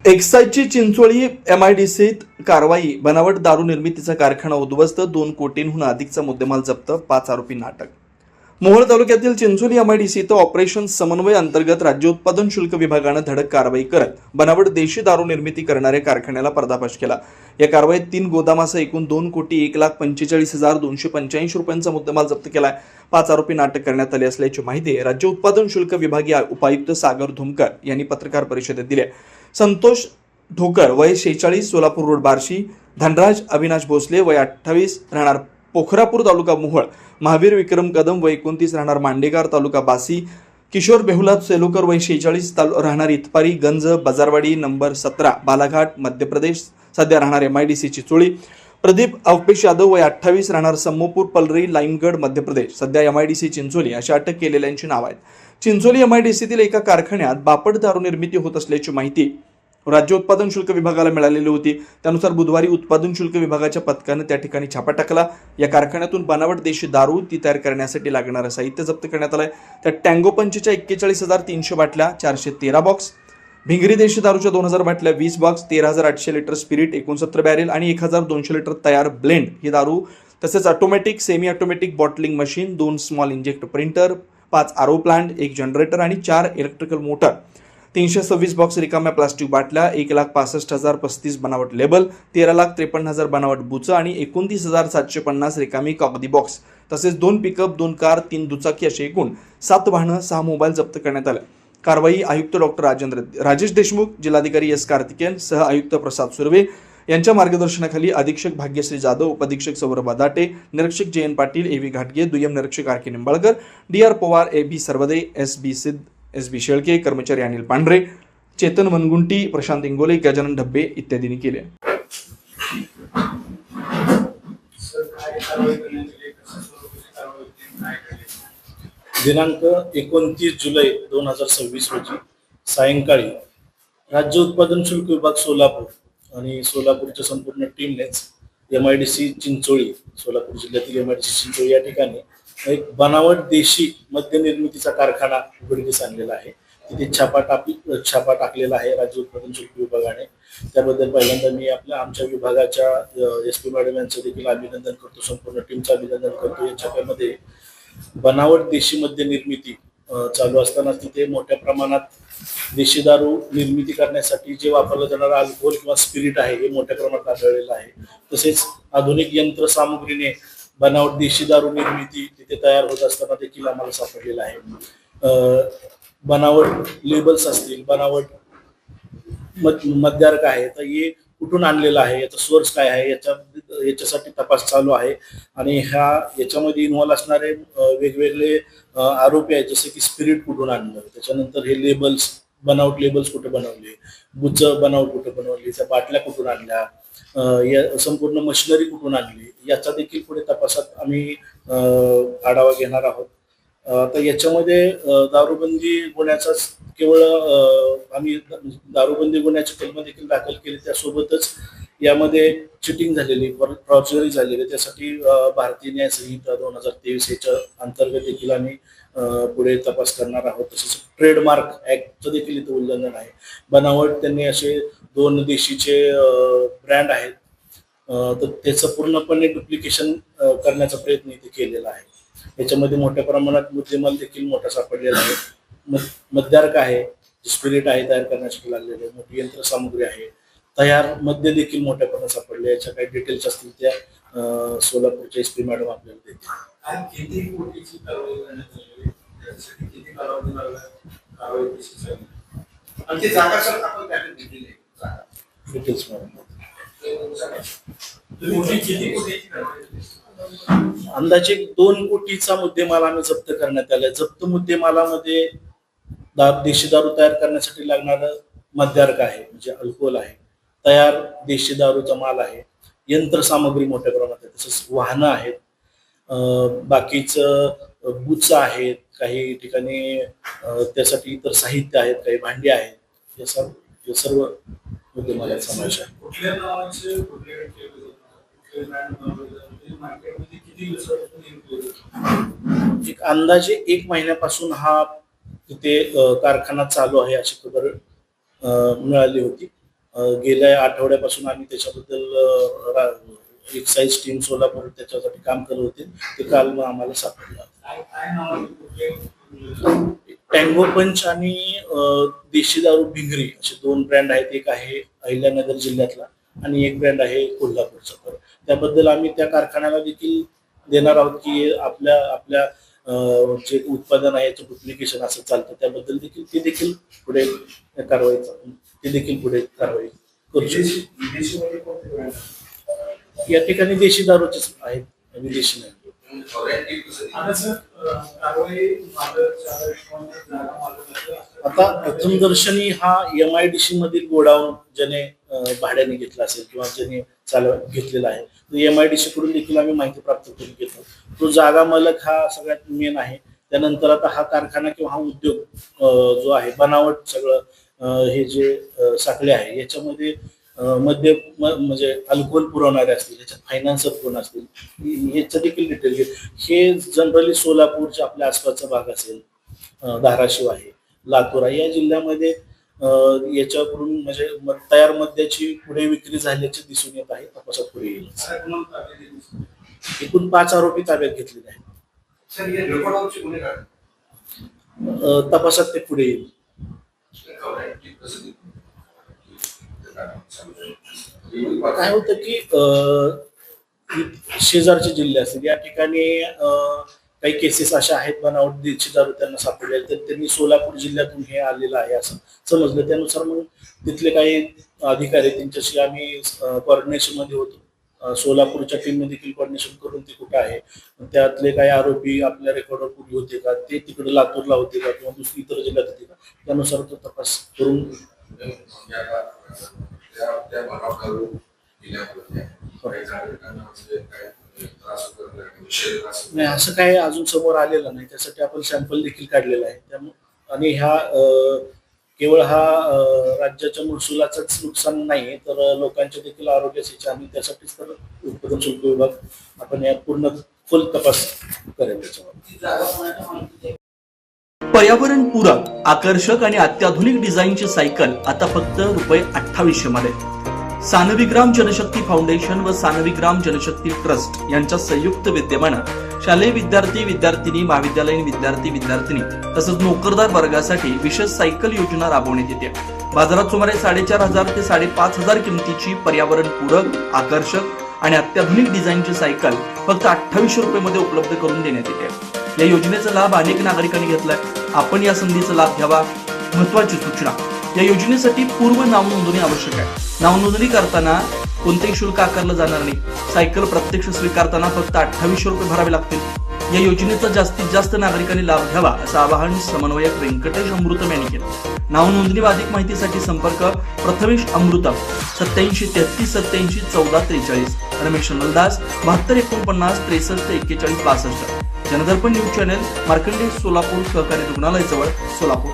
एक्साईजची चिंचोळी एमआयडीसीत कारवाई. बनावट दारू निर्मितीचा कारखाना उद्ध्वस्त. 2 कोटींहून अधिकचा मुद्देमाल जप्त. 5 आरोपी नाटक. मोहोळ तालुक्यातील चिंचोली एमआयडीसी इथं ऑपरेशन समन्वय अंतर्गत राज्य उत्पादन शुल्क विभागानं धडक कारवाई करत बनावट देशी दारू निर्मिती करणाऱ्या कारखान्याला पर्दाफाश केला. या कारवाईत 3 गोदामासह एकूण 2,1,45,285 रुपयांचा मुद्देमाल जप्त केलाय. 5 आरोपी नाटक करण्यात आले असल्याची माहिती राज्य उत्पादन शुल्क विभागीय उपायुक्त सागर धुमकर यांनी पत्रकार परिषदेत दिली. संतोष ढोकर वय 46 सोलापूर रोड बार्शी, धनराज अविनाश भोसले वय 28 राहणार पोखरापूर तालुका मोहोळ, महावीर विक्रम कदम वय 29 राहणार मांडेगार तालुका बासी, किशोर बेहुलाद सेलुकर वय 46 राहणार इथपारी गंज बाजारवाडी नंबर 17 बालाघाट मध्य प्रदेश, सध्या राहणार एमआयडीसी चिंचोळी, प्रदीप अवपेश यादव वय 28 राहणार सम्मोपूर पलरी लाईमगड मध्य प्रदेश, सध्या एमआयडीसी चिंचोली अशा अटक केलेल्यांची नाव आहेत. चिंचोली एमआयडीसीतील एका कारखान्यात बापट दारू निर्मिती होत असल्याची माहिती राज्य उत्पादन शुल्क विभागाला मिळालेली होती. त्यानुसार बुधवारी उत्पादन शुल्क विभागाच्या पथकानं त्या ठिकाणी छापा टाकला. या कारखान्यातून बनावट देशी दारू ती तयार करण्यासाठी लागणारं साहित्य जप्त करण्यात आलंय. त्यात टँगो पंचच्या 41,300 बाटल्या, 413 बॉक्स, भिंगरी देशी दारूच्या 2,000 बाटल्या, 20 बॉक्स, 13,800 लिटर स्पिरिट, 69 बॅरेल आणि 1,200 लिटर तयार ब्लेंड ही दारू, तसेच automatic semi automatic bottling machine, 2 small inject printer, 5 RO plant, 1 generator आणि 4 इलेक्ट्रिकल मोटर, 326 बॉक्स रिकाम्या प्लास्टिक बाटल्या, 1,65,035 बनावट लेबल, 13,53,000 बनावट बुचं आणि 29,750 रिकामी कागदी बॉक्स, तसेच 2 पिकअप, 2 कार, 3 दुचाकी असे एकूण 7 वाहनं, 6 मोबाईल जप्त करण्यात आले. कारवाई आयुक्त डॉक्टर राजेश देशमुख, जिल्हाधिकारी एस कार्तिकेयन, सह आयुक्त प्रसाद सुर्वे यांच्या मार्गदर्शनाखाली अधीक्षक भाग्यश्री जाधव, उपअधीक्षक सौरभ दाटे, निरीक्षक जयंत पाटील, एव्ही घाटगे, दुय्यम निरीक्षक R K Nimbalkar, D R. Pawar, A B. Sarwade, S B. Siddh, S B. Shelke, कर्मचारी अनिल पांढरे, चेतन मनगुंटी, प्रशांत इंगोले, गजानन ढब्बे इत्यादींनी केले. दिनांक 29 जुलै 2026 रोजी सायंकाळी राज्य उत्पादन शुल्क विभाग सोलापूर आणि सोलापूरच्या संपूर्ण टीमनेच एमआयडीसी चिंचोळी, सोलापूर जिल्ह्यातील एमआयडीसी चिंचोळी या ठिकाणी एक बनावट देशी मद्य निर्मितीचा कारखाना उघडकीस आणलेला आहे. तिथे छापा टाकलेला आहे राज्य उत्पादन शुल्क विभागाने. त्याबद्दल पहिल्यांदा मी आमच्या विभागाच्या SP मॅडम यांचं देखील अभिनंदन करतो, संपूर्ण टीमचं अभिनंदन करतो. या छाप्यामध्ये बनावट देशी मद्य निर्मिती चालू असताना तिथे मोठ्या प्रमाणात देशी दारू निर्मिती करण्यासाठी जे वापरलं जाणारं अल्कोहोल किंवा स्पिरिट आहे हे मोठ्या प्रमाणात आढळलेलं आहे. तसेच आधुनिक यंत्रसामुग्रीने बनावट देशी दारू निर्मिती तिथे तयार होत असताना देखील आम्हाला सापडलेलं आहे. बनावट लेबल्स असतील, बनावट मद्यार्क आहे, तर हे कुठून आणलेलं आहे, याचा सोर्स काय आहे, याच्यासाठी तपास चालू आहे. आणि याच्यामध्ये इन्व्हॉल्व असणारे वेगवेगळे आरोपी आहेत, जसे की स्पिरिट कुठून आणलं, त्याच्यानंतर हे लेबल्स, बनावट लेबल्स कुठे बनवले, बुचं बनावट कुठे बनवली, त्या बाटल्या कुठून आणल्या, या संपूर्ण मशिनरी कुठून आणली, याचा देखील पुढे तपासात आम्ही आढावा घेणार आहोत. तर याच्यामध्ये दारूबंदी गुन्ह्याचाच केवळ आम्ही दारूबंदी गुन्ह्याची कलम देखील दाखल केली. त्यासोबतच यामध्ये चिटिंग झालेली, फॉर्जरी झालेली, त्यासाठी भारतीय न्याय संहिता 2023 याच्या अंतर्गत देखील आम्ही पुढे तपास करणार आहोत. तसेच ट्रेडमार्क ऍक्टचं देखील इथं उल्लंघन आहे. बनावट त्यांनी असे 2 देशीचे ब्रँड आहेत, तर त्याचं पूर्णपणे डुप्लिकेशन करण्याचा प्रयत्न इथे केलेला आहे. याच्यामध्ये मोठ्या प्रमाणात मुद्देमाल देखील मोठा सापडलेला आहे. मद्यार्क आहे, स्पिरिट आहे तयार करण्यासाठी लागलेले, मोठी यंत्रसामुग्री आहे, तयार मद्य देखील मोठ्या प्रमाणात सापडले. याच्या काही डिटेल्स असतील त्या सोलापूरच्या SP मॅडम आपल्याला देतील. डिटेल्स मॅडम अंदाजे 2 कोटीचा मुद्देमाल आम्ही जप्त करण्यात आलाय. जप्त मुद्देमालामध्ये देशी दारू तयार करण्यासाठी लागणारं मद्यार्क आहे, म्हणजे अल्कोहोल आहे, तयार देशी दारूचा माल आहे, यंत्रसामग्री मोठ्या प्रमाणात आहे, तसंच वाहनं आहेत, बाकीचं बुचं आहेत, काही ठिकाणी त्यासाठी इतर साहित्य आहेत, काही भांडी आहेत, हे सर्व मुद्देमालात समावेश आहे. एक अंदाजे 1 महिन्यापासून हा तिथे कारखाना चालू आहे अशी खबर मिळाली होती. गेल्या आठवड्यापासून आम्ही त्याच्याबद्दल एक्साईज टीम सोलापूर त्याच्यासाठी काम करत होते. ते काल मग आम्हाला सापडलं. टँगो पंच आणि देशी दारू भिंगरी असे 2 ब्रँड आहेत. एक आहे अहिल्यानगर जिल्ह्यातला आणि एक ब्रँड आहे कोल्हापूरचा. तर त्याबद्दल आम्ही त्या कारखान्याला देखील देणार आहोत की आपल्या जे उत्पादन आहे याचं डुप्लिकेशन असं चालतं, त्याबद्दल देखील ते देखील पुढे कारवाई करू शकतो. या ठिकाणी देशी दारूचेच आहेत, विदेशी नाही. आता प्रथमदर्शनी हा MIDC मधील गोडाऊन ज्याने भाड्याने घेतला असेल किंवा ज्याने घेतलेला आहे, MIDC कडून देखील आम्ही माहिती प्राप्त करून घेतो. तो जागा मालक हा सगळ्यात मेन आहे. त्यानंतर आता हा कारखाना किंवा हा उद्योग जो आहे बनावट सगळं हे जे साखळे आहे याच्यामध्ये म्हणजे अल्कोहोल पुरवणारे असतील, याच्यात फायनान्सर कोण असतील याचं देखील डिटेल घेत. हे जनरली सोलापूरच्या आपल्या आसपासचा भाग असेल, धाराशिव आहे, लातूर आहे, या जिल्ह्यामध्ये याच्याकडून म्हणजे तयार मद्याची पुढे विक्री झाल्याचे दिसून येत आहे. तपासात पुढे येईल. एकूण 5 आरोपी ताब्यात घेतलेले आहेत. तपासात ते पुढे येईल. काय होतं की शेजारचे जिल्हे असतील या ठिकाणी काही केसेस अशा आहेत बनावट देशी दारू त्यांना सापडले, तर त्यांनी सोलापूर जिल्ह्यातून हे आलेलं आहे असं समजलं. त्यानुसार मग तिथले काही अधिकारी त्यांच्याशी आम्ही कोऑर्डिनेशन मध्ये होतो. सोलापूरच्या टीमने देखील कोऑर्डिनेशन करून ते कुठे आहे, त्यातले काही आरोपी आपल्या रेकॉर्डवर पूर्वी होते का, ते तिकडे लातूरला होते का किंवा दुसरी इतर जिल्ह्यात होते का, त्यानुसार तो तपास करून नाही असं काय अजून समोर आलेलं नाही. त्यासाठी आपण सॅम्पल देखील काढलेला आहे. आणि ह्या केवळ हा राज्याच्या महसुलाचंच नुकसान नाही, तर लोकांच्या देखील आरोग्याचे आणि त्यासाठीच तर उत्पादन शुल्क विभाग आपण या पूर्ण फुल तपास करेल. त्याच्यावर पर्यावरण पूरक, आकर्षक आणि अत्याधुनिक डिझाईनची सायकल आता फक्त ₹2800 मध्ये. सानविग्राम जनशक्ती फाउंडेशन व सानविग्राम जनशक्ती ट्रस्ट यांच्या संयुक्त विद्यमानं शालेय विद्यार्थी, विद्यार्थिनी, महाविद्यालयीन विद्यार्थी, विद्यार्थिनी तसंच नोकरदार वर्गासाठी विशेष सायकल योजना राबवण्यात येते. बाजारात सुमारे 4500 ते 5500 किमतीची पर्यावरण पूरक, आकर्षक आणि अत्याधुनिक डिझाईनची सायकल फक्त ₹2800 मध्ये उपलब्ध करून देण्यात येते. या योजनेचा लाभ अनेक नागरिकांनी घेतलाय. आपण या संधीचा लाभ घ्यावा. महत्वाची सूचना, या योजनेसाठी पूर्व नाव नोंदणी आवश्यक आहे. नाव नोंदणी करताना कोणतेही शुल्क आकारलं जाणार नाही. सायकल प्रत्यक्ष स्वीकारताना फक्त ₹2800 भरावे लागतील. या योजनेचा जास्तीत जास्त नागरिकांनी लाभ घ्यावा असं आवाहन समन्वयक व्यंकटेश अमृतम यांनी केलं. नाव नोंदणी व अधिक माहितीसाठी संपर्क प्रथमेश अमृतम 87 33 87 14 43, रमेश नलदास 72 49 63 41 62. जनदर्पण न्यूज चॅनल, मार्कंडेय सोलापूर सहकारी रुग्णालय जवळ, सोलापूर.